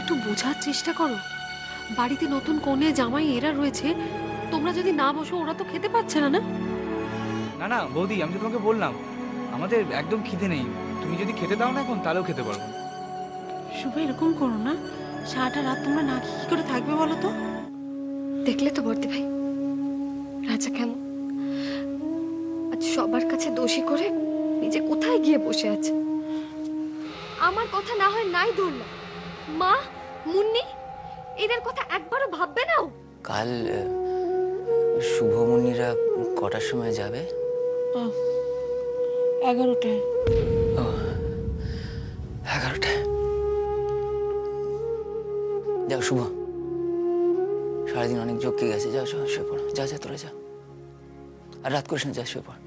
একটু বোঝার চেষ্টা করো। বাড়িতে নতুন কনে জামাই এরা রয়েছে, তোমরা যদি না বসো ওরা তো খেতে পাচ্ছে না। না না না বৌদি, আমি তো তোমাকে বললাম আমাদের একদম খিদে নেই। তুমি যদি খেতে দাও না এখন, তাহলেও খেতে পারবো। শুভ এরকম করো না, সারাটা রাত তোমরা না খেয়ে কি করে থাকবে বলো তো? দেখলে তো বর্দি ভাই রাজা কেমন আজ সবার কাছে দোষী করে নিজে কোথায় গিয়ে বসে আছে। আমার কথা না হয় নাই ধরলাম, মা মুন্নি এদের কথা একবারও ভাববে না? কাল শুভমুনিরা কটার সময় যাবে? 11টায়। ও 11টায়। যাও শুভ, সারাদিন অনেক জোকে গেছে, যাও যাও শুয়ে পড়ো, যা যা তোরা যা, আর রাত করিস না, যা শুয়ে পড়।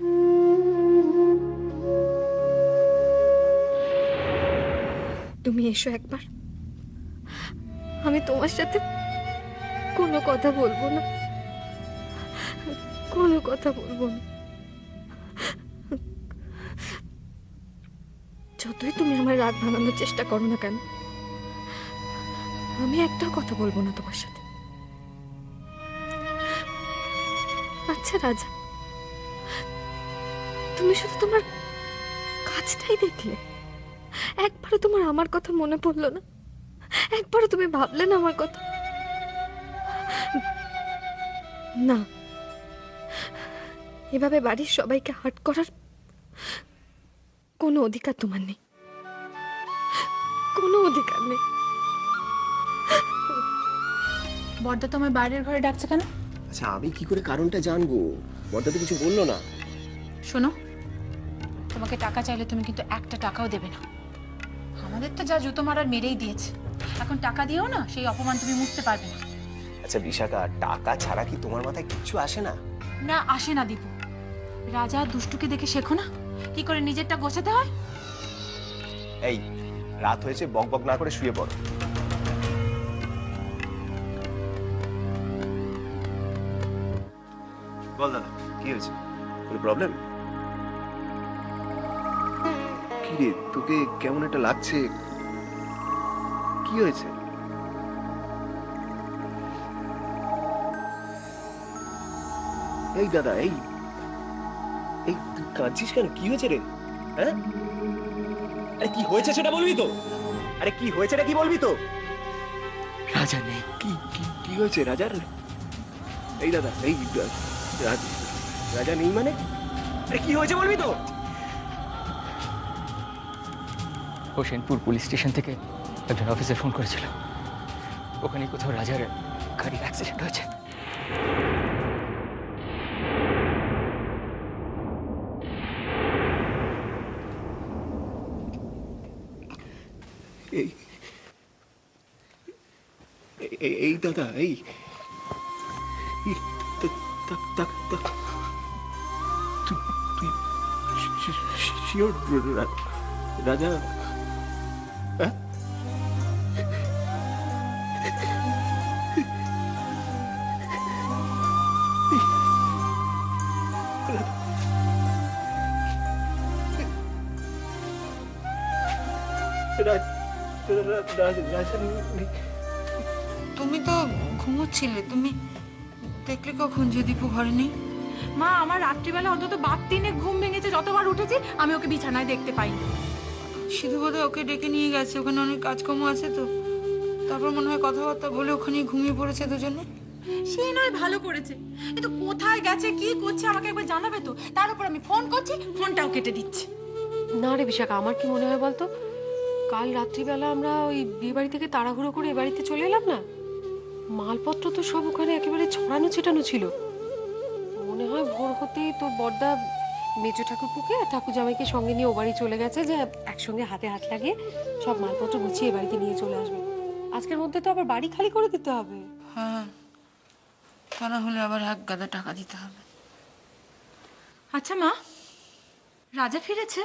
তুমি এসো একবার, আমি তোমার সাথে কোনো কথা বলবো না, কোনো কথা বলবো না। যতই তুমি আমার রাত ভাঙানোর চেষ্টা করো না কেন, আমি একটাও কথা বলবো না তোমার সাথে। আচ্ছা রাজা, তুমি শুধু তোমার কাজটাই দেখলে, একবারও তোমার আমার কথা মনে পড়লো না? একবারও তুমি ভাবলে না আমার কথা? না, এভাবে বাড়ির সবাইকে হার্ট করার কোনো অধিকার তোমার নেই, কোনো অধিকার নেই। বড়দা তোমার বাইরের ঘরে ডাকছে কেন? আচ্ছা আমি কি করে কারণটা জানবো? বড়দা তো কিছু বললো না। শোনো, তোমাকে টাকা চাইলে তুমি কিন্তু একটা টাকাও দেবে না। আমাদের তো যা জুতো মারার মেরেই দিয়েছে, এখন টাকা দিয়েও না সেই অপমান তুমি মুছতে পারবে না। আচ্ছা বিশাখা, টাকা ছাড়া কি তোমার মাথায় কিচ্ছু আসে না? না আসে না দীপু, রাজা দুষ্টুকে দেখে শেখো না কি করে নিজেরটা গোছাতে হয়। এই রাত হয়েছে, বক বক না করে শুয়ে পড়ো। বল দাদা, কি হয়েছে? কোনো প্রবলেম? কি রে, তোকে কেমন একটা লাগছে? কি হয়েছে? এই দাদা, এই এই তুই কাঁদছিস কেন? কি হয়েছে রে? হ্যাঁ, আরে কি হয়েছে সেটা বলবি তো? আরে কি হয়েছে এটা কি বলবি তো? রাজা নেই। কি কি কি হয়েছে রাজার? এই দাদা, এই রাজা নেই মানে? আরে কি হয়েছে বলবি তো? হোসেনপুর পুলিশ স্টেশন থেকে একজন অফিসার ফোন করেছিল, ওখানে কোথাও রাজার গাড়ির অ্যাক্সিডেন্ট হয়েছে। এই এই দাদা, এই তুই শিওর রাজা? হ্যাঁ, তুমি তো ঘুমোচ্ছিলে, তুমি দেখলে কখন যে দীপু ঘরে নেই? মা, আমার রাত্রিবেলা অন্তত বাত্তিনে ঘুম ভেঙেছে, যতবার উঠেছি আমি ওকে বিছানায় দেখতে পাইনি। শুধু বোধহয় ওকে ডেকে নিয়ে গেছে, ওখানে অনেক কাজকর্ম আছে তো, তারপর মনে হয় কথাবার্তা বলে ওখানেই ঘুমিয়ে পড়েছে দুজনে। সে নয় ভালো করেছে, কিন্তু কোথায় গেছে কি করছে আমাকে একবার জানাবে তো? তার উপর আমি ফোন করছি, ফোনটাও কেটে দিচ্ছে। না রে বিশাখা, আমার কি মনে হয় বলতো, কাল রাত্রিবেলা আমরা ওই বিয়ে বাড়ি থেকে তাড়াহুড়ো করে এ বাড়িতে চলে এলাম না, মালপত্র তো সব ওখানে একেবারে ছড়ানো ছিটানো ছিল। মনে হয় ভোর হতেই তোর বড়দা মেজো ঠাকুরপুকে আর ঠাকুর জামাইকে সঙ্গে নিয়ে ও বাড়ি চলে গেছে, যে একসঙ্গে হাতে হাত লাগিয়ে সব মালপত্র গুছিয়ে বাড়িতে নিয়ে চলে আসবে। আজকের মধ্যে তো আবার বাড়ি খালি করে দিতে হবে। হ্যাঁ, তা না হলে আবার এক গাদা টাকা দিতে হবে। আচ্ছা মা, রাজা ফিরেছে?